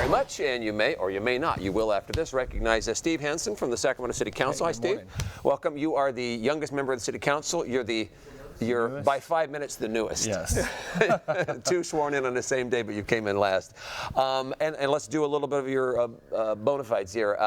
very much, and you may or you may not, you will after this, recognize Steve Hansen from the Sacramento City Council. Hi, Steve. Welcome. You are the youngest member of the City Council. You're by 5 minutes the newest. Yes. Two sworn in on the same day, but you came in last. And let's do a little bit of your bona fides here.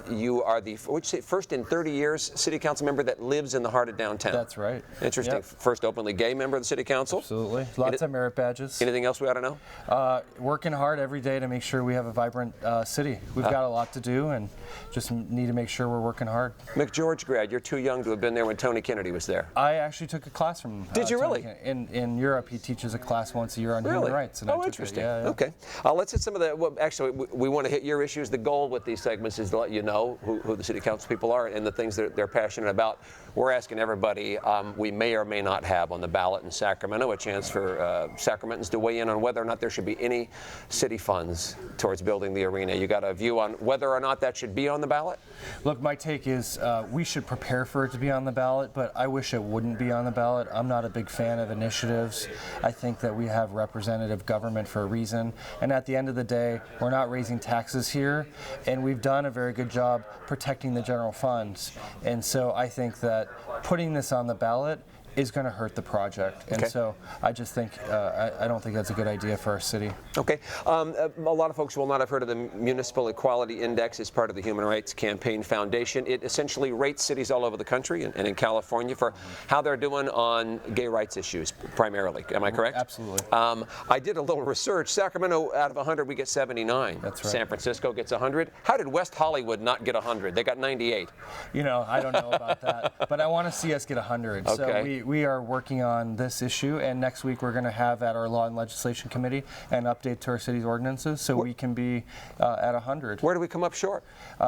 You are the first in 30 years City Council member that lives in the heart of downtown. That's right. Interesting. Yep. First openly gay member of the City Council. Absolutely. Lots of merit badges. Anything else we ought to know? Working hard every day to make sure we have a vibrant city. We've got a lot to do and just need to make sure we're working hard. McGeorge grad, you're too young to have been there when Tony Kennedy was there. I actually took a class from Did you Tony really? In Europe, he teaches a class once a year on human rights. And oh, interesting. Yeah. Okay. Let's hit some of the, well, actually, we want to hit your issues. The goal with these segments is to let you know who the City Council people are and the things that they're passionate about. We're asking everybody, we may or may not have on the ballot in Sacramento a chance for Sacramentans to weigh in on whether or not there should be any city funds towards building the arena. You got a view on whether or not that should be on the ballot? Look, my take is we should prepare for it to be on the ballot, but I wish it wouldn't be on the ballot. I'm not a big fan of initiatives. I think that we have representative government for a reason, and at the end of the day, we're not raising taxes here, and we've done a very good job protecting the general funds. And so I think that putting this on the ballot is going to hurt the project. And so I just think, I don't think that's a good idea for our city. Okay. A lot of folks will not have heard of the Municipal Equality Index. It's part of the Human Rights Campaign Foundation. It essentially rates cities all over the country and in California for how they're doing on gay rights issues, primarily. Am I correct? Absolutely. I did a little research. Sacramento, out of 100, we get 79. That's right. San Francisco gets 100. How did West Hollywood not get 100? They got 98. You know, I don't know about that, but I want to see us get 100. Okay. So we are working on this issue, and next week we're going to have at our Law and Legislation Committee an update to our city's ordinances so we can be at 100. Where do we come up short?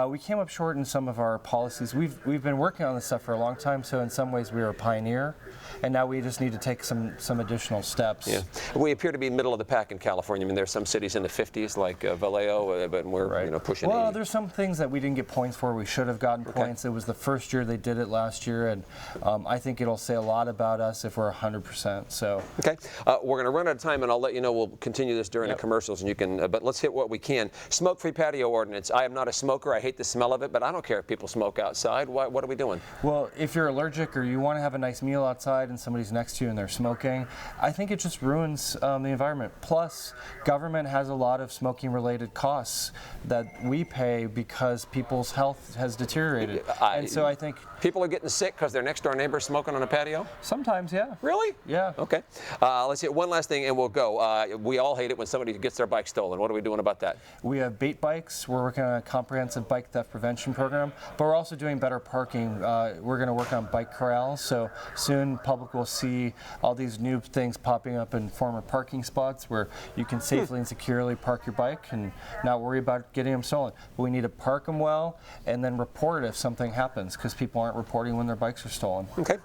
We came up short in some of our policies. We've been working on this stuff for a long time, so in some ways we were a pioneer, and now we just need to take some additional steps. Yeah. We appear to be middle of the pack in California. I mean, there's some cities in the 50s like Vallejo, but we're pushing 80. Well, there's some things that we didn't get points for. We should have gotten points. It was the first year they did it last year, and I think it'll say a lot about us if we're 100%. So okay, we're going to run out of time, and I'll let you know. We'll continue this during the commercials, and you can. But let's hit what we can. Smoke-free patio ordinance. I am not a smoker. I hate the smell of it, but I don't care if people smoke outside. What are we doing? Well, if you're allergic or you want to have a nice meal outside and somebody's next to you and they're smoking, I think it just ruins the environment. Plus, government has a lot of smoking-related costs that we pay because people's health has deteriorated, and so I think people are getting sick because their next-door neighbor's smoking on a patio. Sometimes, yeah. Really? Yeah. Okay. Let's hit one last thing and we'll go. We all hate it when somebody gets their bike stolen. What are we doing about that? We have bait bikes. We're working on a comprehensive bike theft prevention program, but we're also doing better parking. We're going to work on bike corrals, so soon public will see all these new things popping up in former parking spots where you can safely and securely park your bike and not worry about getting them stolen. But we need to park them well and then report if something happens because people aren't reporting when their bikes are stolen. Okay.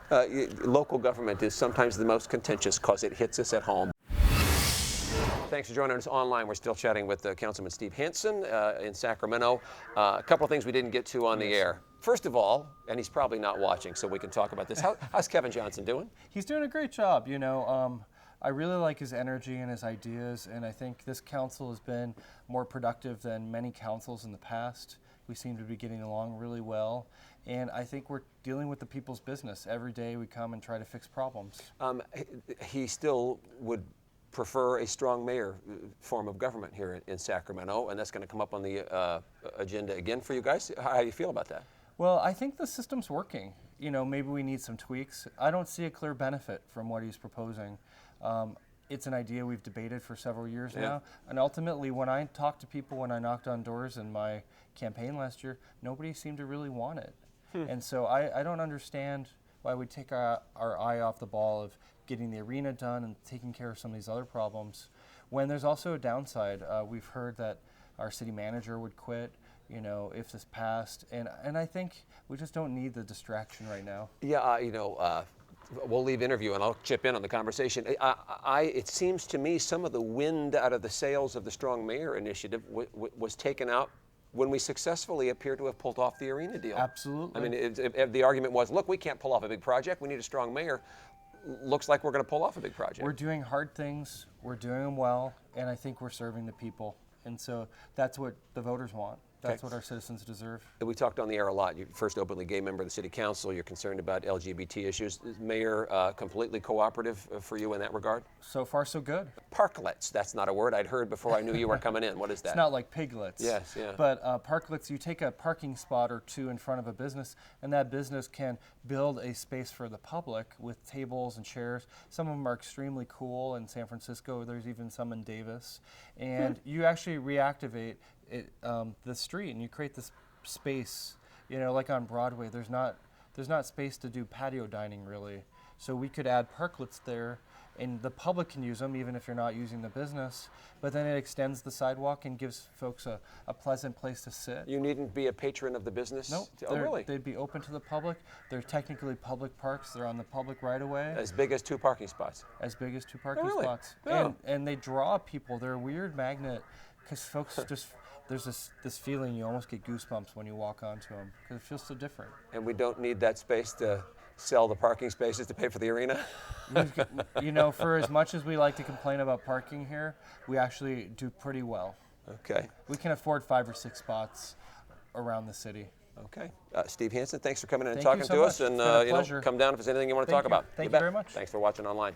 Local government is sometimes the most contentious because it hits us at home. Thanks for joining us online. We're still chatting with Councilman Steve Hansen in Sacramento. A couple of things we didn't get to on the air. First of all, and he's probably not watching, so we can talk about this. How's Kevin Johnson doing? He's doing a great job. You know, I really like his energy and his ideas, and I think this council has been more productive than many councils in the past. We seem to be getting along really well, and I think we're dealing with the people's business. Every day we come and try to fix problems. He still would prefer a strong mayor form of government here in Sacramento, and that's going to come up on the agenda again for you guys. How do you feel about that? Well, I think the system's working. You know, maybe we need some tweaks. I don't see a clear benefit from what he's proposing. It's an idea we've debated for several years now, and ultimately when I talked to people, when I knocked on doors in my campaign last year, nobody seemed to really want it. And so I don't understand why we take our eye off the ball of getting the arena done and taking care of some of these other problems, when there's also a downside. We've heard that our city manager would quit, you know, if this passed, and I think we just don't need the distraction right now. Yeah, you know, we'll leave interview and I'll chip in on the conversation. It seems to me some of the wind out of the sails of the Strong Mayor initiative was taken out when we successfully appear to have pulled off the arena deal. Absolutely. I mean, if the argument was, look, we can't pull off a big project, we need a strong mayor. Looks like we're going to pull off a big project. We're doing hard things, we're doing them well, and I think we're serving the people. And so that's what the voters want. That's Okay. what our citizens deserve. We talked on the air a lot. You're the first openly gay member of the city council. You're concerned about LGBT issues. Is Mayor completely cooperative for you in that regard? So far, so good. Parklets, that's not a word I'd heard before I knew you were coming in. What is that? It's not like piglets. Yes, yeah. But parklets, you take a parking spot or two in front of a business, and that business can build a space for the public with tables and chairs. Some of them are extremely cool in San Francisco. There's even some in Davis. And you actually reactivate the street, and you create this space. You know, like on Broadway, there's not space to do patio dining really. So we could add parklets there, and the public can use them even if you're not using the business. But then it extends the sidewalk and gives folks a pleasant place to sit. You needn't be a patron of the business? No, Oh, really? they'd be open to the public. They're technically public parks. They're on the public right of way. As big as 2 parking spots? As big as 2 parking really? spots. Oh. And they draw people. They're a weird magnet because folks just, there's this feeling you almost get goosebumps when you walk onto them because it feels so different. And we don't need that space to sell the parking spaces to pay for the arena? You know, for as much as we like to complain about parking here, we actually do pretty well. Okay. We can afford 5 or 6 spots around the city. Okay. Steve Hansen, thanks for coming in and Thank you talking so to much. us. And It's been a pleasure. come down if there's anything you want to Thank talk you. about. Thank you bet. very much. Thanks for watching online.